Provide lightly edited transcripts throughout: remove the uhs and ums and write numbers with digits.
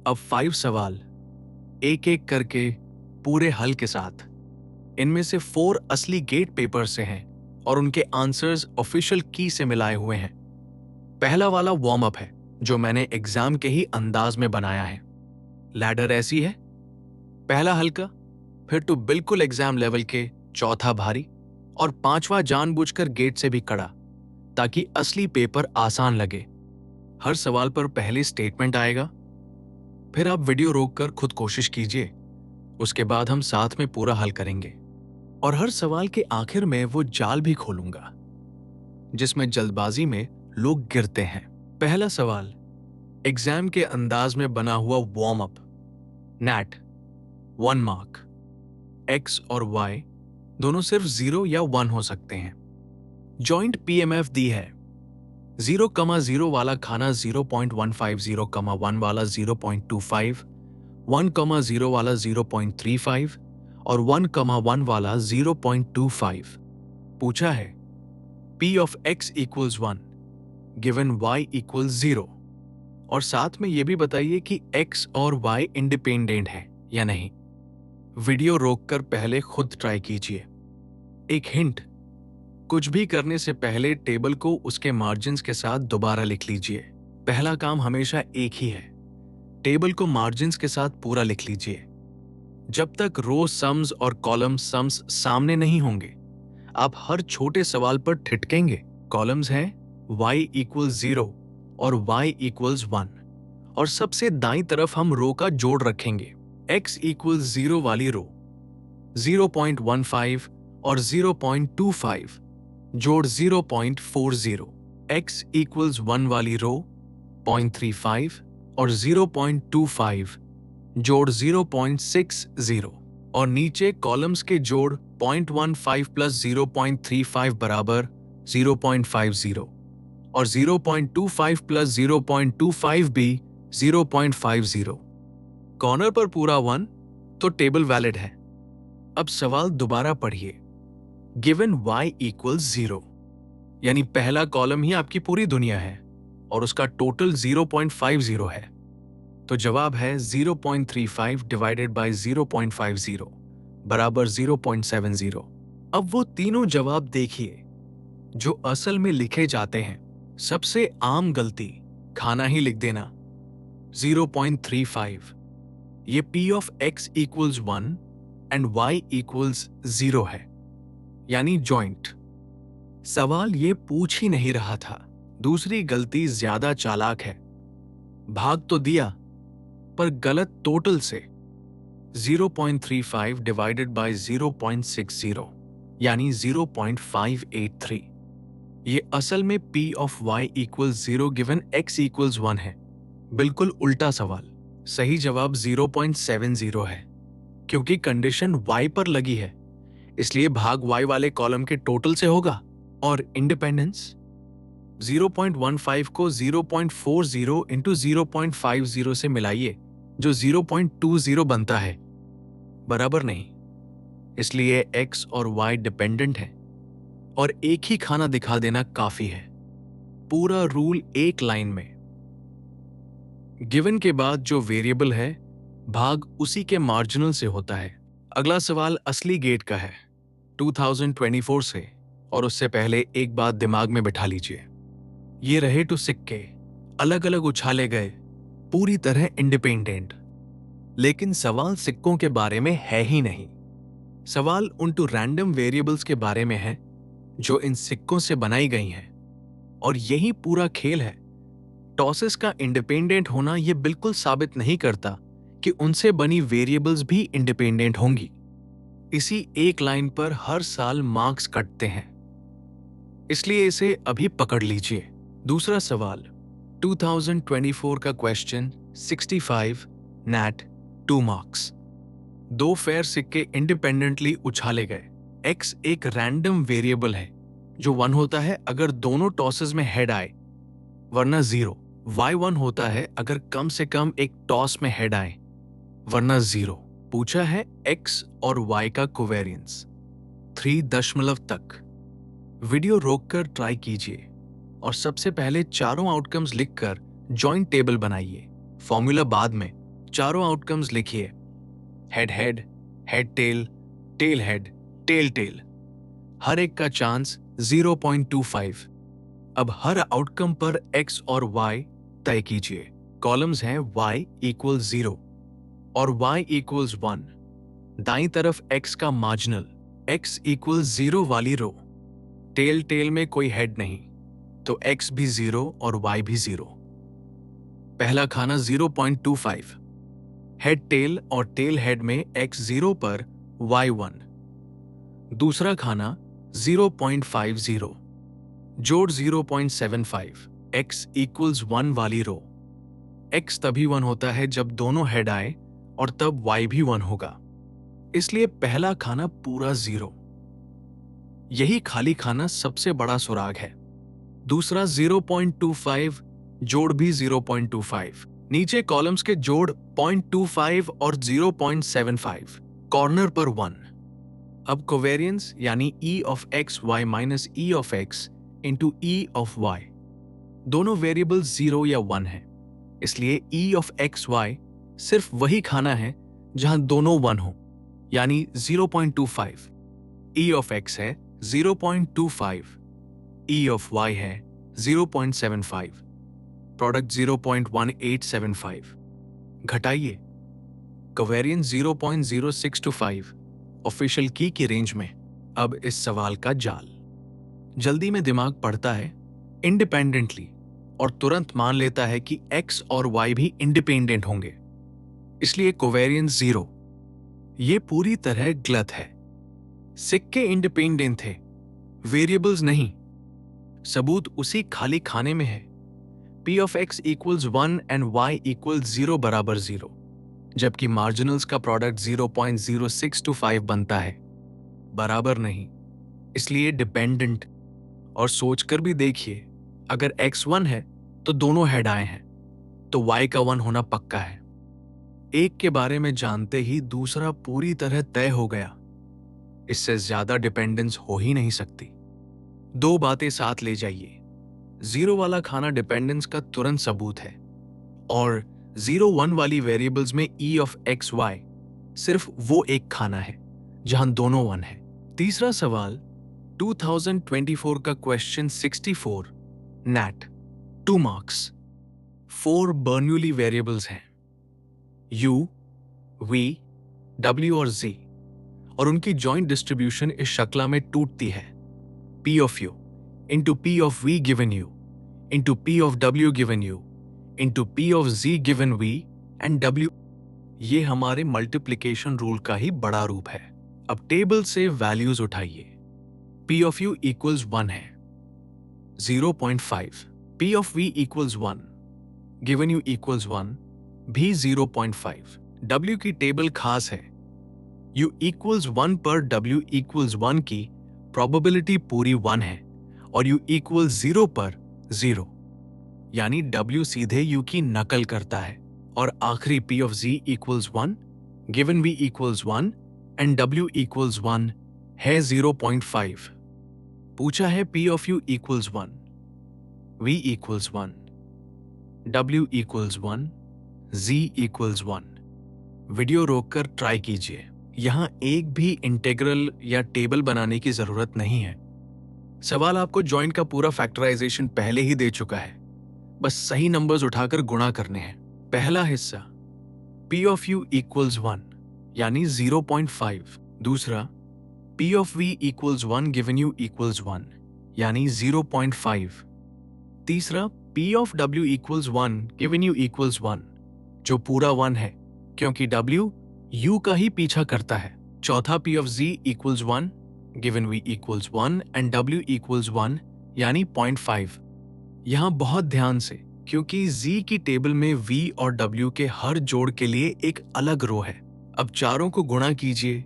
अब 5 सवाल एक एक करके पूरे हल के साथ। इनमें से 4 असली गेट पेपर से हैं और उनके आंसर्स ऑफिशियल की से मिलाए हुए हैं। पहला वाला वार्म अप है जो मैंने एग्जाम के ही अंदाज में बनाया है। लैडर ऐसी है, पहला हल्का, फिर तो बिल्कुल एग्जाम लेवल के, चौथा भारी और पांचवा जानबूझकर गेट से भी कड़ा, ताकि असली पेपर आसान लगे। हर सवाल पर पहले स्टेटमेंट आएगा, फिर आप वीडियो रोककर खुद कोशिश कीजिए। उसके बाद हम साथ में पूरा हल करेंगे और हर सवाल के आखिर में वो जाल भी खोलूंगा जिसमें जल्दबाजी में लोग गिरते हैं। पहला सवाल, एग्जाम के अंदाज में बना हुआ warm up. NAT 1 mark. X और वाई दोनों सिर्फ 0 या 1 हो सकते हैं। जॉइंट पीएमएफ दी है। 0,0 वाला खाना 0.15, 0,1 वाला 0.25, 1,0 वाला 0.35 और 1,1 वाला 0.25। पूछा है P of x equals 1 given y equals 0 और साथ में यह भी बताइए कि x और y इंडिपेंडेंट है या नहीं। वीडियो रोककर पहले खुद ट्राई कीजिए। एक हिंट, कुछ भी करने से पहले टेबल को उसके मार्जिन्स के साथ दोबारा लिख लीजिए। पहला काम हमेशा एक ही है, टेबल को मार्जिन्स के साथ पूरा लिख लीजिए। जब तक रो सम्स और कॉलम सम्स सामने नहीं होंगे आप हर छोटे सवाल पर ठिठकेंगे। कॉलम्स हैं y equals 0 और y equals 1 और सबसे दाईं तरफ हम रो का जोड़ रखेंगे। x equals 0 वाली रो 0.15 और 0.25 जोड़ 0.40, x equals 1 वाली रो 0.35 और 0.25 जोड़ 0.60 और नीचे कॉलम्स के जोड़ 0.15 प्लस 0.35 बराबर 0.50 और 0.25 प्लस 0.25 भी 0.50। कॉर्नर पर पूरा 1 तो टेबल वैलिड है। अब सवाल दोबारा पढ़िए। गिवन y equals 0 यानी पहला कॉलम ही आपकी पूरी दुनिया है और उसका टोटल 0.50 है, तो जवाब है 0.35 डिवाइडेड बाय 0.50 बराबर 0.70। अब वो तीनों जवाब देखिए जो असल में लिखे जाते हैं। सबसे आम गलती खाना ही लिख देना। 0.35 ये P of x equals 1 and y equals 0 है, यानी जॉइंट। सवाल ये पूछ ही नहीं रहा था। दूसरी गलती ज्यादा चालाक है, भाग तो दिया पर गलत टोटल से। 0.35 डिवाइडेड बाय 0.60 यानी 0.583। ये असल में P of y equals 0 given x equals 1 है। बिल्कुल उल्टा सवाल। सही जवाब 0.70 है क्योंकि कंडीशन y पर लगी है, इसलिए भाग y वाले कॉलम के टोटल से होगा। और इंडिपेंडेंस 0.15 को 0.40 इंटू 0.50 से मिलाइए जो 0.20 बनता है, बराबर नहीं। इसलिए x और y डिपेंडेंट हैं और एक ही खाना दिखा देना काफी है। पूरा रूल एक लाइन में। गिवन के बाद जो वेरिएबल है भाग उसी के मार्जिनल से होता है। अगला सवाल असली गेट का है 2024 से, और उससे पहले एक बात दिमाग में बिठा लीजिए। ये रहे तो सिक्के अलग अलग उछाले गए, पूरी तरह इंडिपेंडेंट, लेकिन सवाल सिक्कों के बारे में है ही नहीं। सवाल उन टू रैंडम वेरिएबल्स के बारे में है जो इन सिक्कों से बनाई गई हैं, और यही पूरा खेल है। टॉसेस का इंडिपेंडेंट होना यह बिल्कुल साबित नहीं करता कि उनसे बनी वेरिएबल्स भी इंडिपेंडेंट होंगी। इसी एक लाइन पर हर साल मार्क्स कटते हैं, इसलिए इसे अभी पकड़ लीजिए। दूसरा सवाल 2024 का क्वेश्चन 65 नैट 2 मार्क्स। 2 फेयर सिक्के इंडिपेंडेंटली उछाले गए। x एक रैंडम वेरिएबल है जो 1 होता है अगर दोनों टॉसेस में हेड आए, वरना 0। y 1 होता है अगर कम से कम एक टॉस में हेड आए, वरना 0। पूछा है x और y का कोवेरियंस 3 दशमलव तक। वीडियो रोककर ट्राई कीजिए और सबसे पहले चारों आउटकम्स लिखकर जॉइंट टेबल बनाइए। फॉर्मूला बाद में, चारों आउटकम्स लिखिए। Head head, head tail, tail head, tail tail. हर एक का चांस 0.25। अब हर आउटकम पर x और y तय कीजिए। कॉलम्स हैं y इक्वल्स 0 और y इक्वल्स 1। दाईं तरफ x का मार्जिनल, x इक्वल्स 0 वाली रो। टेल टेल में कोई हेड नहीं, तो x भी 0 और y भी 0। पहला खाना 0.25, हेड टेल और टेल हेड में x 0 पर y 1। दूसरा खाना 0.50, जोड़ 0.75, x इक्वल्स 1 वाली रो। x तभी 1 होता है जब दोनों हेड आए और तब y भी 1 होगा, इसलिए पहला खाना पूरा 0। यही खाली खाना सबसे बड़ा सुराग है। दूसरा 0.25 जोड़ भी 0.25, नीचे कॉलम्स के जोड़ 0.25 और 0.75, कॉर्नर पर 1। अब कोवेरियंस यानी e of x y minus E of x into E of y, दोनों वेरिएबल 0 या 1 है, इसलिए e ऑफ एक्स वाई सिर्फ वही खाना है जहां दोनों 1 हो, यानी 0.25। e ऑफ x है 0.25, e ऑफ y है 0.75, प्रोडक्ट 0.1875। घटाइए, कोवेरियंस 0.0625, ऑफिशियल की रेंज में। अब इस सवाल का जाल। जल्दी में दिमाग पढ़ता है इंडिपेंडेंटली और तुरंत मान लेता है कि x और y भी इंडिपेंडेंट होंगे, इसलिए कोवेरियंस 0। ये पूरी तरह गलत है। सिक्के इंडिपेंडेंट थे, वेरिएबल्स नहीं। सबूत उसी खाली खाने में है। p of x equals 1 and y equals 0 बराबर 0, जबकि मार्जिनल्स का प्रोडक्ट 0.0625 बनता है, बराबर नहीं, इसलिए डिपेंडेंट। और सोचकर भी देखिए, अगर x 1 है तो दोनों हेड आए हैं, तो y का 1 होना पक्का है। एक के बारे में जानते ही दूसरा पूरी तरह तय हो गया। इससे ज्यादा डिपेंडेंस हो ही नहीं सकती। दो बातें साथ ले जाइए। 0 वाला खाना डिपेंडेंस का तुरंत सबूत है, और 0-1 वाली वेरिएबल्स में e ऑफ एक्स वाई सिर्फ वो एक खाना है जहां दोनों 1 है। तीसरा सवाल 2024 का क्वेश्चन 64, नैट, 2 मार्क्स। 4 बर्नूली वेरिएबल्स हैं, u, v, w और z, और उनकी जॉइंट डिस्ट्रीब्यूशन इस शक्ल में टूटती है। p of u into p of v given u into p of w given u into p of z given v and w। ये हमारे मल्टीप्लिकेशन रूल का ही बड़ा रूप है। अब टेबल से वैल्यूज उठाइए। p of u इक्वल्स 1 है, 0.5, p of v equals 1, given u equals 1, भी 0.5। w की टेबल खास है। u इक्वल्स 1 पर w इक्वल्स 1 की प्रोबेबिलिटी पूरी 1 है और u इक्वल्स 0 पर 0, यानी w सीधे u की नकल करता है। और आखिरी p of z equals 1, given v equals 1 and w equals 1 है 0.5। पूछा है p of u equals 1, v equals 1, w equals 1, z equals 1। Video रोककर ट्राई कीजिए। यहां एक भी इंटीग्रल या टेबल बनाने की जरूरत नहीं है। सवाल आपको जॉइंट का पूरा फैक्टराइजेशन पहले ही दे चुका है, बस सही नंबर्स उठाकर गुणा करने हैं। पहला हिस्सा p of u इक्वल्स 1 यानी 0.5। दूसरा p of v equals 1 given u equals 1 यानी 0.5। तीसरा p of w equals 1 given u equals 1, जो पूरा 1 है क्योंकि w u का ही पीछा करता है। चौथा p of z equals 1 given v equals 1 and w equals 1 यानी 0.5। यहां बहुत ध्यान से, क्योंकि z की टेबल में v और w के हर जोड़ के लिए एक अलग रो है। अब चारों को गुणा कीजिए।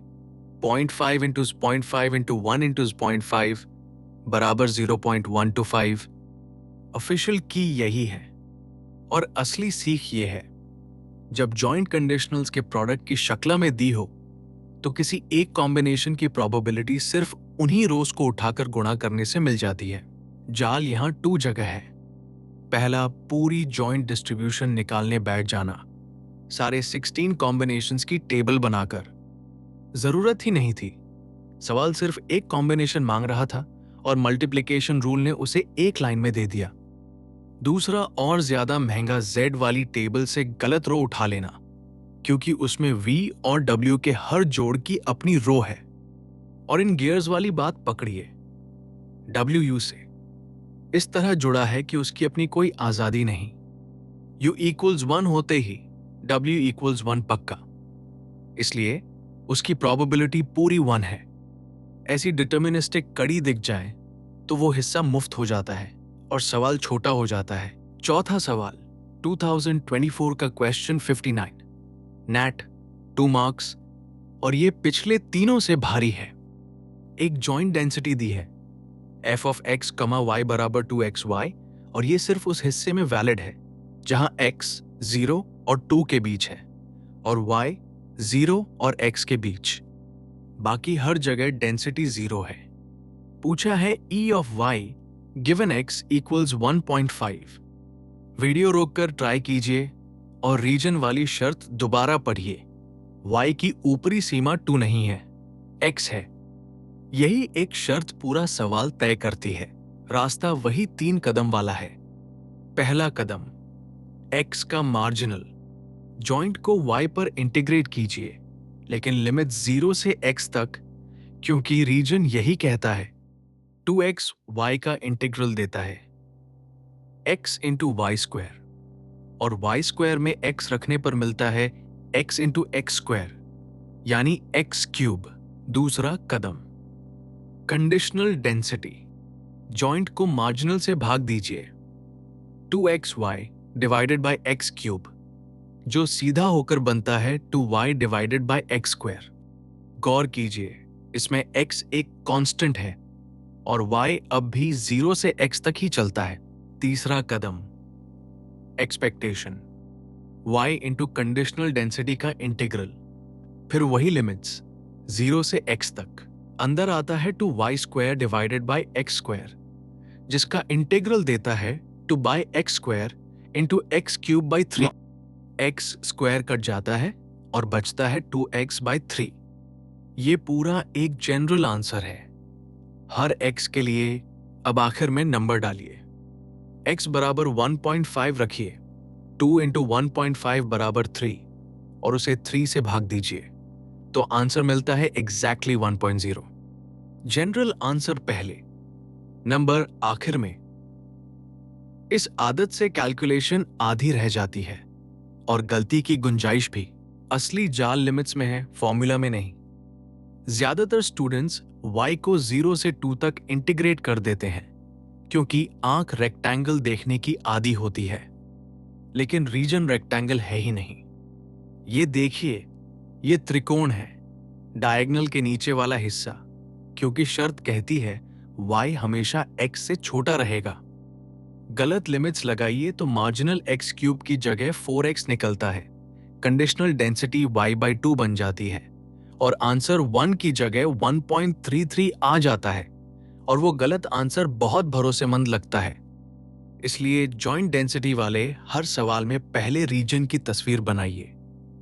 0.5 इंटू 0.5 इंटू 1 इंटू 0.5 बराबर 0.125। ऑफिशियल की यही है, और असली सीख ये है, जब जॉइंट कंडीशनल्स के प्रोडक्ट की शक्ल में दी हो तो किसी एक कॉम्बिनेशन की प्रोबेबिलिटी सिर्फ उन्हीं रोज को उठाकर गुणा करने से मिल जाती है। जाल यहां 2 जगह है। पहला, पूरी जॉइंट डिस्ट्रीब्यूशन निकालने बैठ जाना। सारे 16 कॉम्बिनेशंस की टेबल बनाकर। जरूरत ही नहीं थी, सवाल सिर्फ एक कॉम्बिनेशन मांग रहा था और मल्टीप्लिकेशन रूल ने उसे एक लाइन में दे दिया। दूसरा और ज्यादा महंगा Z वाली टेबल से गलत रो उठा लेना, क्योंकि उसमें V और W के हर जोड़ की अपनी रो है। और इन गियर्स वाली बात पकड़िए, WU से इस तरह जुड़ा है कि उसकी अपनी कोई आजादी नहीं। U इक्वल्स 1 होते ही W इक्वल्स 1 पक्का, इसलिए उसकी प्रोबेबिलिटी पूरी 1 है। ऐसी डिटर्मिनिस्टिक कड़ी दिख जाए तो वो हिस्सा मुफ्त हो जाता है और सवाल छोटा हो जाता है। चौथा सवाल 2024 का क्वेश्चन 59, नैट 2 मार्क्स, और ये पिछले तीनों से भारी है। एक जॉइंट डेंसिटी दी है f ऑफ x, y बराबर 2xy, और ये सिर्फ उस हिस्से में वैलिड है जहां x 0 और 2 के बीच है और y 0 और x के बीच। बाकी हर जगह डेंसिटी 0 है। पूछा है e of y given x equals 1.5। Video रोककर ट्राई कीजिए और रीजन वाली शर्त दोबारा पढ़िए। y की ऊपरी सीमा 2 नहीं है, x है। यही एक शर्त पूरा सवाल तय करती है। रास्ता वही 3 कदम वाला है। पहला कदम, x का मार्जिनल जॉइंट को y पर इंटीग्रेट कीजिए, लेकिन लिमिट 0 से x तक, क्योंकि रीजन यही कहता है। 2x y का इंटीग्रल देता है x इंटू वाई स्क्वायर, और y स्क्वायर में x रखने पर मिलता है x इंटू एक्स स्क्वायर, यानी x क्यूब। दूसरा कदम, कंडीशनल डेंसिटी जॉइंट को मार्जिनल से भाग दीजिए। 2xy divided by x cube, जो सीधा होकर बनता है 2y divided by x square. गौर कीजिए, इसमें x एक कांस्टेंट है और y अब भी 0 से x तक ही चलता है। तीसरा कदम, expectation y into conditional density का इंटीग्रल, फिर वही लिमिट्स 0 से x तक। अंदर आता है 2y square divided by x square, जिसका इंटीग्रल देता है 2 by x square into x cube by 3। X square cut जाता है और बचता है 2x बाय 3। ये पूरा एक जनरल आंसर है हर x के लिए। अब आखिर में नंबर डालिए। x बराबर 1.5 रखिए, 2 इंटू 1.5 बराबर 3, और उसे 3 से भाग दीजिए तो आंसर मिलता है एग्जैक्टली 1.0। जनरल आंसर पहले, नंबर आखिर में। इस आदत से कैलकुलेशन आधी रह जाती है और गलती की गुंजाइश भी। असली जाल लिमिट्स में है, फॉर्मूला में नहीं। ज्यादातर स्टूडेंट्स y को 0 से 2 तक इंटीग्रेट कर देते हैं क्योंकि आंख रेक्टेंगल देखने की आदी होती है, लेकिन रीजन रेक्टेंगल है ही नहीं। ये देखिए, ये त्रिकोण है, डायगोनल के नीचे वाला हिस्सा, क्योंकि शर्त कहती है y हमेशा x से छोटा रहेगा। गलत लिमिट्स लगाइए तो मार्जिनल x क्यूब की जगह 4x निकलता है, कंडीशनल डेंसिटी y बाई 2 बन जाती है और आंसर 1 की जगह 1.33 आ जाता है, और वो गलत आंसर बहुत भरोसेमंद लगता है। इसलिए जॉइंट डेंसिटी वाले हर सवाल में पहले रीजन की तस्वीर बनाइए,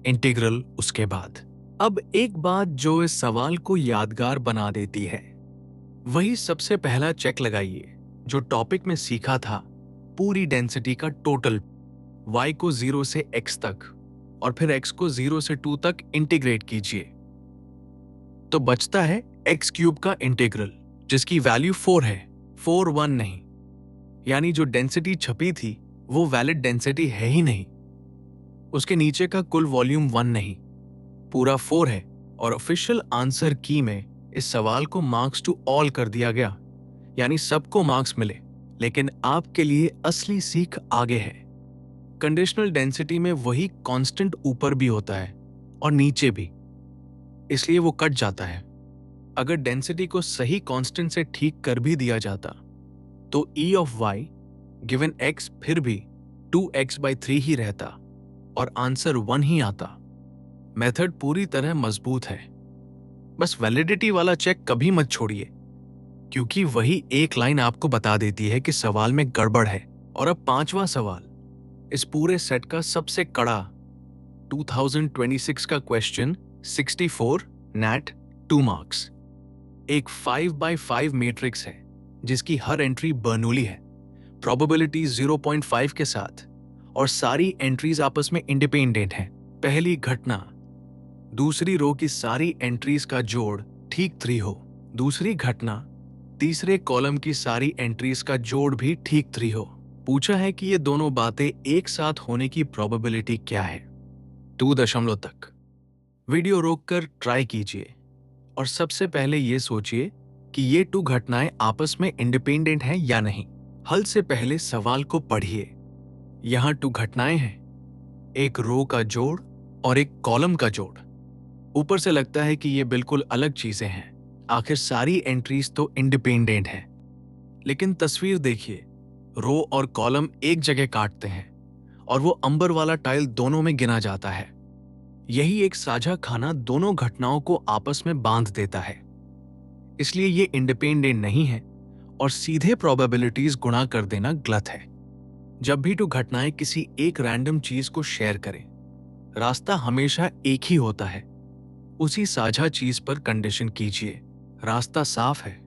इंटीग्रल उसके बाद। अब एक बात जो इस सवाल को यादगार बना देती है, वही सबसे पहला चेक लगाइए जो टॉपिक में सीखा था, पूरी डेंसिटी का टोटल। y को 0 से x तक और फिर x को 0 से 2 तक इंटीग्रेट कीजिए तो बचता है x क्यूब का इंटीग्रल, जिसकी वैल्यू 4 है, 4 1 नहीं। यानी जो डेंसिटी छपी थी वो वैलिड डेंसिटी है ही नहीं। उसके नीचे का कुल वॉल्यूम 1 नहीं, पूरा 4 है। और ऑफिशियल आंसर की में इस सवाल को मार्क्स टू ऑल कर दिया गया, यानी सबको मार्क्स मिले। लेकिन आपके लिए असली सीख आगे है। कंडीशनल डेंसिटी में वही कांस्टेंट ऊपर भी होता है और नीचे भी, इसलिए वो कट जाता है। अगर डेंसिटी को सही कांस्टेंट से ठीक कर भी दिया जाता तो e of y given x फिर भी 2x/3 ही रहता और आंसर 1 ही आता। मेथड पूरी तरह मजबूत है, बस वैलिडिटी वाला चेक कभी मत छोड़िए, क्योंकि वही एक लाइन आपको बता देती है कि सवाल में गड़बड़ है। और अब 5वां सवाल, इस पूरे सेट का सबसे कड़ा 2026 का क्वेश्चन 64 नैट 2 मार्क्स। एक 5x5 मैट्रिक्स है जिसकी हर एंट्री बर्नूली है, प्रोबेबिलिटी 0.5 के साथ, और सारी एंट्रीज आपस में इंडिपेंडेंट हैं। पहली घटना, दूसरी रो की सारी एंट्रीज का जोड़ ठीक 3 हो। दूसरी घटना, तीसरे कॉलम की सारी एंट्रीज का जोड़ भी ठीक 3 हो। पूछा है कि ये दोनों बातें एक साथ होने की प्रोबेबिलिटी क्या है। 2 दशमलव तक वीडियो रोककर ट्राई कीजिए और सबसे पहले ये सोचिए कि ये 2 घटनाएं आपस में इंडिपेंडेंट हैं या नहीं। हल से पहले सवाल को पढ़िए। यहां 2 घटनाएं हैं, एक रो का जोड़ और एक कॉलम का जोड़। ऊपर से लगता है कि ये बिल्कुल अलग चीजें हैं, आखिर सारी एंट्रीज तो इंडिपेंडेंट हैं। लेकिन तस्वीर देखिए, रो और कॉलम एक जगह काटते हैं और वो अंबर वाला टाइल दोनों में गिना जाता है। यही एक साझा खाना दोनों घटनाओं को आपस में बांध देता है। इसलिए ये इंडिपेंडेंट नहीं है और सीधे प्रोबेबिलिटीज गुणा कर देना गलत है। जब भी 2 घटनाएं किसी एक रैंडम चीज को शेयर करें, रास्ता हमेशा एक ही होता है। उसी साझा चीज पर कंडीशन कीजिए, रास्ता साफ है।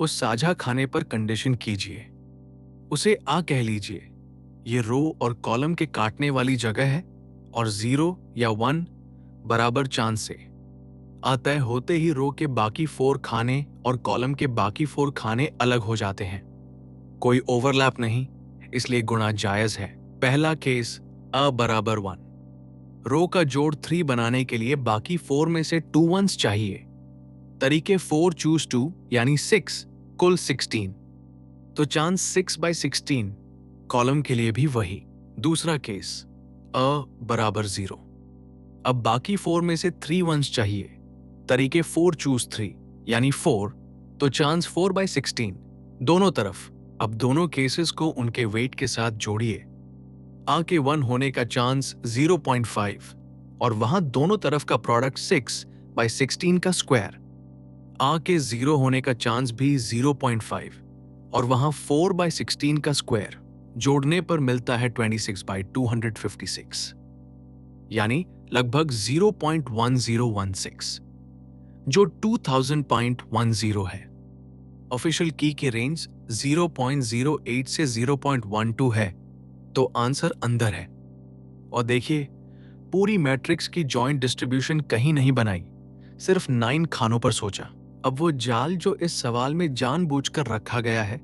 उस साझा खाने पर कंडीशन कीजिए, उसे आ कह लीजिए, ये रो और कॉलम के काटने वाली जगह है और 0 या 1 बराबर चांस से तय होते ही रो के बाकी 4 खाने और कॉलम के बाकी 4 खाने अलग हो जाते हैं। कोई ओवरलैप नहीं, इसलिए गुणा जायज है। पहला केस, अ बराबर 1। रो का जोड़ 3 बनाने के लिए बाकी 4 में से 2 ones चाहिए। तरीके 4 चूज 2 यानी 6, कुल 16। तो चांस 6/16। कॉलम के लिए भी वही। दूसरा केस, अ बराबर 0। अब बाकी 4 में से 3 ones चाहिए। तरीके 4 चूज 3 यानी 4, तो चांस 4/16 दोनों तरफ। अब दोनों केसेस को उनके वेट के साथ जोड़िए। आ के 1 होने का चांस 0.5 और वहां दोनों तरफ का प्रोडक्ट 6/16 का स्क्वायर। आ के 0 होने का चांस भी 0.5 और वहां 4/16 का स्क्वायर। जोड़ने पर मिलता है 26/256 यानी लगभग 0.1016, जो 2000.10 है। ऑफिशियल की की रेंज 0.08 से 0.12 है, तो आंसर अंदर है। और देखिए, पूरी मैट्रिक्स की जॉइंट डिस्ट्रीब्यूशन कहीं नहीं बनाई, सिर्फ 9 खानों पर सोचा। अब वो जाल जो इस सवाल में जानबूझकर रखा गया है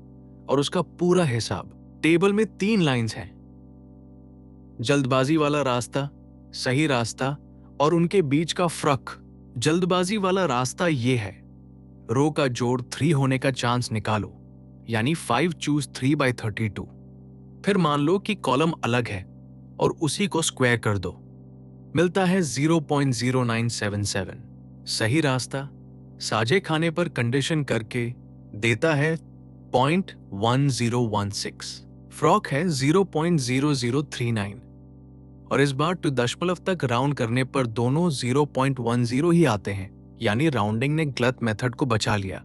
और उसका पूरा हिसाब। टेबल में 3 लाइंस हैं, जल्दबाजी वाला रास्ता, सही रास्ता और उनके बीच का फर्क। जल्दबाजी वाला रास्ता ये है, रो का जोड़ 3 होने का चांस निकालो, यानी 5 चूज 3/32। फिर मान लो कि कॉलम अलग है और उसी को स्क्वायर कर दो, मिलता है 0.0977। सही रास्ता साझे खाने पर कंडीशन करके देता है 0.1016। फ्रॉक है 0.0039 और इस बार 2 दशमलव तक राउंड करने पर दोनों 0.10 ही आते हैं, यानी राउंडिंग ने गलत मेथड को बचा लिया।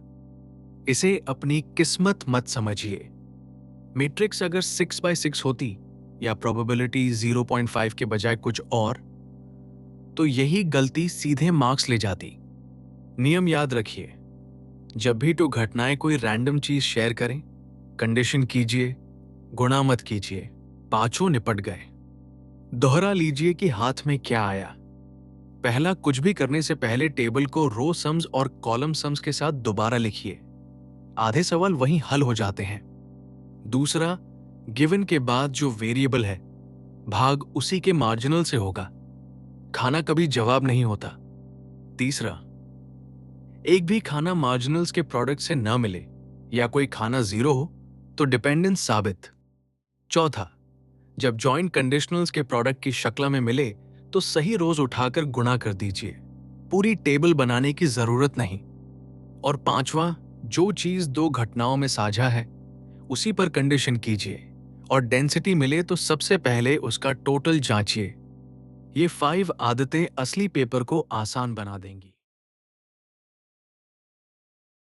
इसे अपनी किस्मत मत समझिए। मैट्रिक्स अगर 6/6 होती या प्रोबेबिलिटी 0.5 के बजाय कुछ और, तो यही गलती सीधे मार्क्स ले जाती। नियम याद रखिए, जब भी 2 घटनाएं कोई रैंडम चीज शेयर करें, कंडीशन कीजिए, गुणा मत कीजिए। 5 निपट गए। दोहरा लीजिए कि हाथ में क्या आया। पहला, कुछ भी करने से पहले टेबल को रो सम्स और कॉलम सम्स के साथ दोबारा लिखिए, आधे सवाल वहीं हल हो जाते हैं। दूसरा, गिवन के बाद जो वेरिएबल है, भाग उसी के मार्जिनल से होगा, खाना कभी जवाब नहीं होता। तीसरा, एक भी खाना मार्जिनल्स के प्रोडक्ट से न मिले या कोई खाना 0 हो तो डिपेंडेंस साबित। चौथा, जब जॉइंट कंडीशनल्स के प्रोडक्ट की शक्ल में मिले तो सही रोज उठाकर गुणा कर दीजिए, पूरी टेबल बनाने की जरूरत नहीं। और पांचवा, जो चीज 2 घटनाओं में साझा है उसी पर कंडीशन कीजिए और डेंसिटी मिले तो सबसे पहले उसका टोटल जांचिए। ये 5 आदतें असली पेपर को आसान बना देंगी।